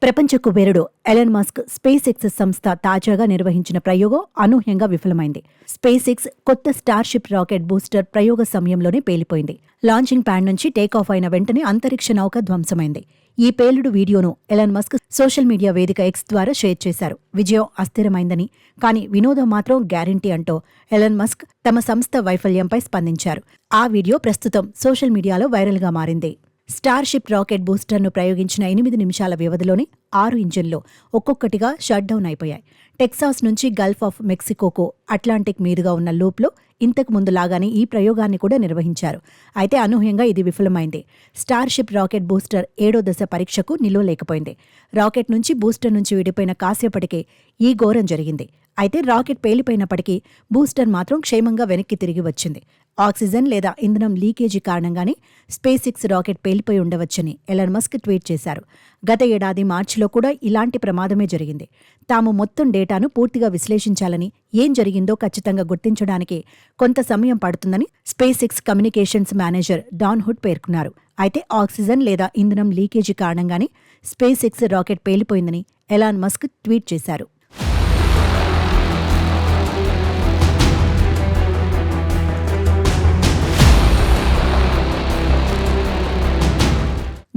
ప్రపంచ కుబేరుడు Elon Musk space X సంస్థ తాజాగా నిర్వహించిన ప్రయోగం అనూహ్యంగా విఫలమైంది. స్పేస్ ఎక్స్ కొత్త స్టార్షిప్ రాకెట్ బూస్టర్ ప్రయోగ సమయంలోనే పేలిపోయింది. లాంచింగ్ ప్యాడ్ నుంచి టేకాఫ్ అయిన వెంటనే అంతరిక్ష నౌక ధ్వంసమైంది. ఈ పేలుడు వీడియోను ఎలన్ మస్క్ సోషల్ మీడియా వేదిక ఎక్స్ ద్వారా షేర్ చేశారు. విజయం అస్థిరమైందని, కానీ వినోదం మాత్రం గ్యారంటీ అంటూ ఎలన్ మస్క్ తమ సంస్థ వైఫల్యంపై స్పందించారు. ఆ వీడియో ప్రస్తుతం సోషల్ మీడియాలో వైరల్గా మారింది. స్టార్షిప్ రాకెట్ బూస్టర్ను ప్రయోగించిన 8 నిమిషాల వ్యవధిలోనే 6 ఇంజిన్లు ఒక్కొక్కటిగా షట్ డౌన్ అయిపోయాయి. టెక్సాస్ నుంచి గల్ఫ్ ఆఫ్ మెక్సికోకు అట్లాంటిక్ మీదుగా ఉన్న లూప్లో ఇంతకు ముందులాగానే ఈ ప్రయోగాన్ని కూడా నిర్వహించారు. అయితే అనూహ్యంగా ఇది విఫలమైంది. స్టార్షిప్ రాకెట్ బూస్టర్ 7వ దశ పరీక్షకు నిలవలేకపోయింది. రాకెట్ నుంచి బూస్టర్ నుంచి విడిపోయిన కాసేపటికే ఈ ఘోరం జరిగింది. అయితే రాకెట్ పేలిపోయినప్పటికీ బూస్టర్ మాత్రం క్షేమంగా వెనక్కి తిరిగి వచ్చింది. ఆక్సిజన్ లేదా ఇంధనం లీకేజీ కారణంగానే స్పేస్ ఎక్స్ రాకెట్ పేలిపోయి ఉండవచ్చని ఎలన్ మస్క్ ట్వీట్ చేశారు. గత ఏడాది మార్చిలో కూడా ఇలాంటి ప్రమాదమే జరిగింది. తాము మొత్తం డేటాను పూర్తిగా విశ్లేషించాలని, ఏం జరిగిందో ఖచ్చితంగా గుర్తించడానికి కొంత సమయం పడుతుందని SpaceX communications manager Dan Hood పేర్కొన్నారు. అయితే ఆక్సిజన్ లేదా ఇంధనం లీకేజీ కారణంగానే స్పేస్ ఎక్స్ రాకెట్ పేలిపోయిందని ఎలాన్ మస్క్ ట్వీట్ చేశారు.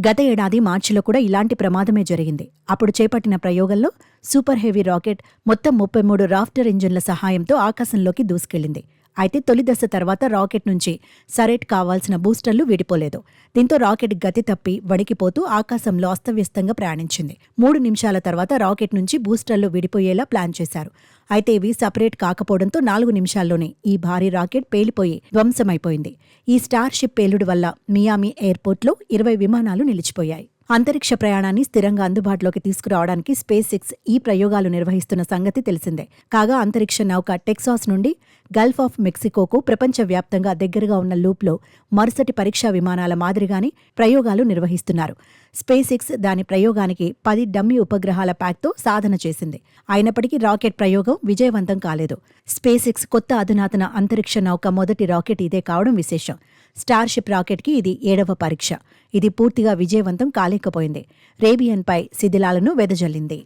గత ఏడాది మార్చిలో కూడా ఇలాంటి ప్రమాదమే జరిగింది. అప్పుడు చేపట్టిన ప్రయోగంలో సూపర్ హెవీ రాకెట్ మొత్తం 33 రాఫ్టర్ ఇంజిన్ల సహాయంతో ఆకాశంలోకి దూసుకెళ్లింది. అయితే తొలి దశ తర్వాత రాకెట్ నుంచి సరెట్ కావాల్సిన బూస్టర్లు విడిపోలేదు. దీంతో రాకెట్ గతి తప్పి వణికిపోతూ ఆకాశంలో అస్తవ్యస్తంగా ప్రయాణించింది. 3 నిమిషాల తర్వాత రాకెట్ నుంచి బూస్టర్లు విడిపోయేలా ప్లాన్ చేశారు. అయితే ఇవి సపరేట్ కాకపోవడంతో 4 నిమిషాల్లోనే ఈ భారీ రాకెట్ పేలిపోయి ధ్వంసమైపోయింది. ఈ స్టార్షిప్ పేలుడు వల్ల మియామి ఎయిర్పోర్ట్లో 20 విమానాలు నిలిచిపోయాయి. అంతరిక్ష ప్రయాణాన్ని స్థిరంగా అందుబాటులోకి తీసుకురావడానికి స్పేస్ ఎక్స్ ఈ ప్రయోగాలు నిర్వహిస్తున్న సంగతి తెలిసిందే. కాగా అంతరిక్ష నౌక టెక్సాస్ నుండి గల్ఫ్ ఆఫ్ మెక్సికోకు ప్రపంచవ్యాప్తంగా దగ్గరగా ఉన్న లూప్లో మరుసటి పరీక్షా విమానాల మాదిరిగానే ప్రయోగాలు నిర్వహిస్తున్నారు. స్పేస్ ఎక్స్ దాని ప్రయోగానికి 10 డమ్మీ ఉపగ్రహాల ప్యాక్తో సాధన చేసింది. అయినప్పటికీ రాకెట్ ప్రయోగం విజయవంతం కాలేదు. స్పేస్ ఎక్స్ కొత్త అధునాతన అంతరిక్ష నౌక మొదటి రాకెట్ ఇదే కావడం విశేషం. స్టార్షిప్ రాకెట్కి ఇది 7వ పరీక్ష. ఇది పూర్తిగా విజయవంతం కాలేకపోయింది. రేబియన్పై శిథిలాలను వెదజల్లింది.